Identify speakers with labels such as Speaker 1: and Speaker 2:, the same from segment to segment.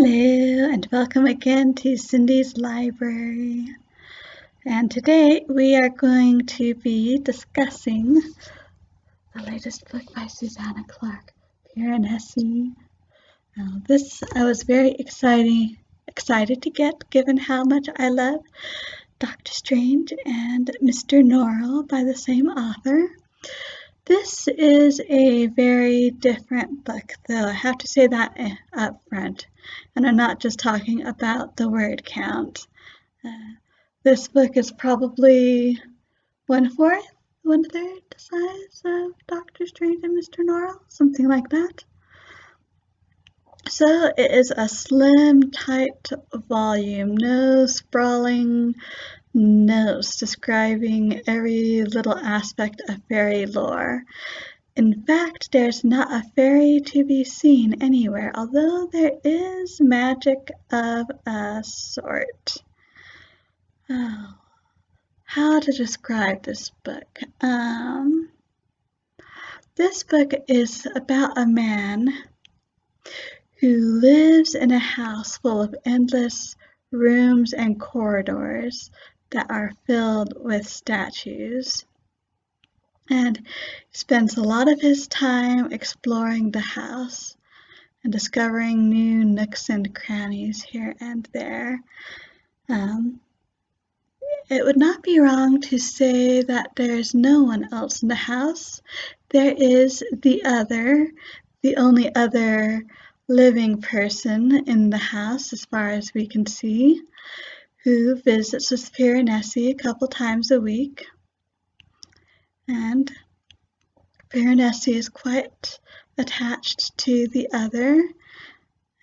Speaker 1: Hello and welcome again to Cindy's Library. And today we are going to be discussing the latest book by Susanna Clarke, Piranesi. This I was very excited to get, given how much I love Doctor Strange and Mr. Norrell by the same author. This is a very different book, though I have to say that up front, and I'm not just talking about the word count. This book is probably one-third the size of Doctor Strange and Mr. Norrell, something like that. So it is a slim, tight volume, no sprawling notes describing every little aspect of fairy lore. In fact, there's not a fairy to be seen anywhere, although there is magic of a sort. Oh, how to describe this book? This book is about a man who lives in a house full of endless rooms and corridors that are filled with statues. And spends a lot of his time exploring the house and discovering new nooks and crannies here and there. It would not be wrong to say that there's no one else in the house. There is the only other living person in the house as far as we can see, who visits with Piranesi a couple times a week. And Piranesi is quite attached to the other,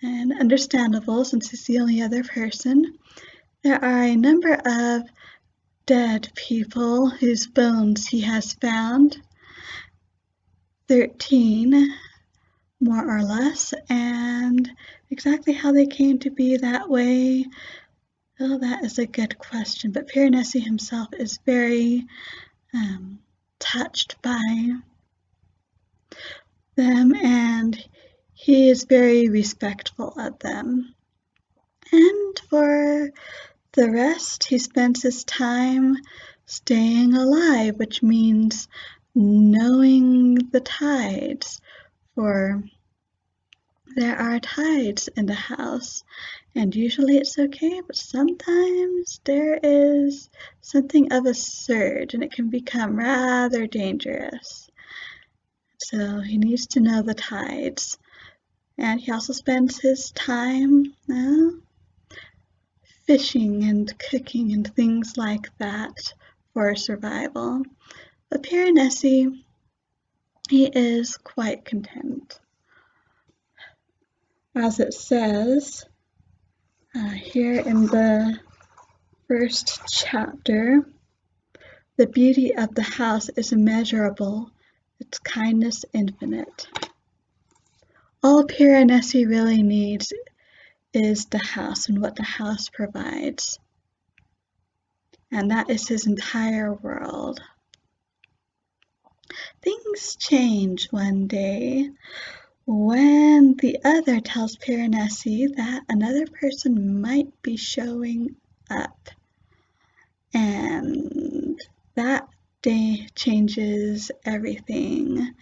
Speaker 1: and understandable since he's the only other person. There are a number of dead people whose bones he has found, 13 more or less, and exactly how they came to be that way, well, that is a good question, but Piranesi himself is very touched by them, and he is very respectful of them. And for the rest, he spends his time staying alive, which means knowing the tides, for there are tides in the house, and usually it's okay, but sometimes there is something of a surge, and it can become rather dangerous. So he needs to know the tides. And he also spends his time fishing and cooking and things like that for survival. But Piranesi, he is quite content. As it says here in the first chapter, the beauty of the house is immeasurable, its kindness infinite. All Piranesi really needs is the house and what the house provides. And that is his entire world. Things change one day when the other tells Piranesi that another person might be showing up. And that day changes everything.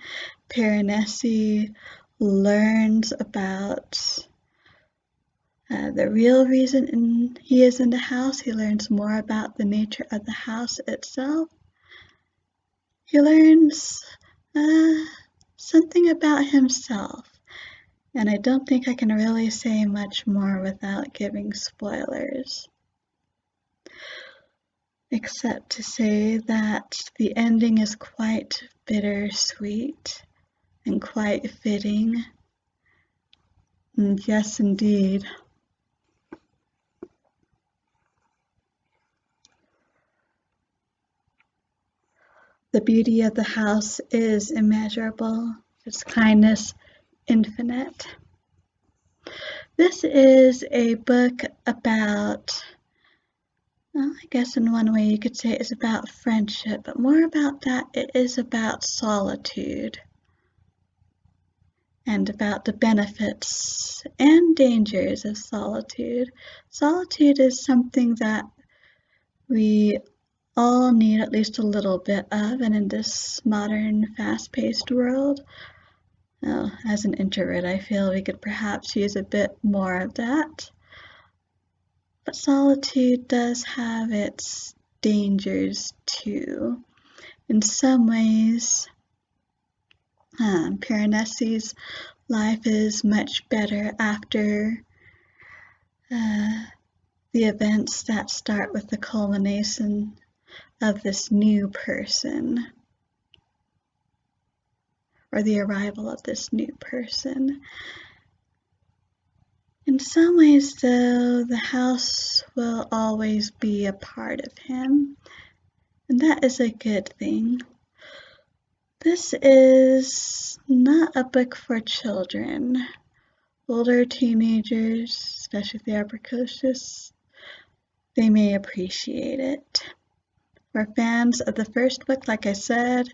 Speaker 1: Piranesi learns about the real reason he is in the house. He learns more about the nature of the house itself. He learns something about himself, and I don't think I can really say much more without giving spoilers, except to say that the ending is quite bittersweet and quite fitting. And yes, indeed. The beauty of the house is immeasurable, its kindness infinite. This is a book about, well, I guess in one way you could say it's about friendship, but more about that, it is about solitude. and about the benefits and dangers of solitude. Solitude is something that we all need at least a little bit of, and in this modern, fast-paced world, as an introvert, I feel we could perhaps use a bit more of that. But solitude does have its dangers too. In some ways, Piranesi's life is much better after the events that start with the culmination of this new person, or the arrival of this new person. In some ways, though, the house will always be a part of him, and that is a good thing. This is not a book for children. Older teenagers, especially if they are precocious, they may appreciate it. For fans of the first book, like I said,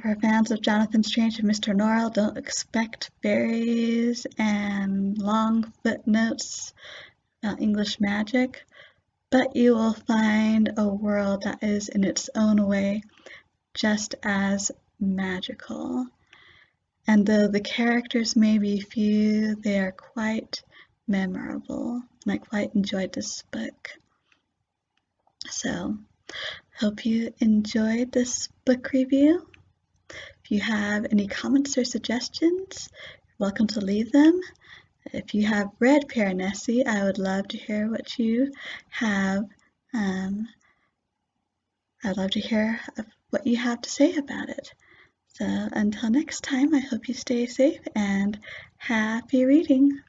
Speaker 1: for fans of Jonathan Strange and Mr. Norrell, don't expect fairies and long footnotes about English magic, but you will find a world that is in its own way just as magical. And though the characters may be few, they are quite memorable, and I quite enjoyed this book. So, hope you enjoyed this book review. If you have any comments or suggestions, you're welcome to leave them. If you have read Piranesi, I would love to hear what you have. I'd love to hear what you have to say about it. So until next time, I hope you stay safe and happy reading.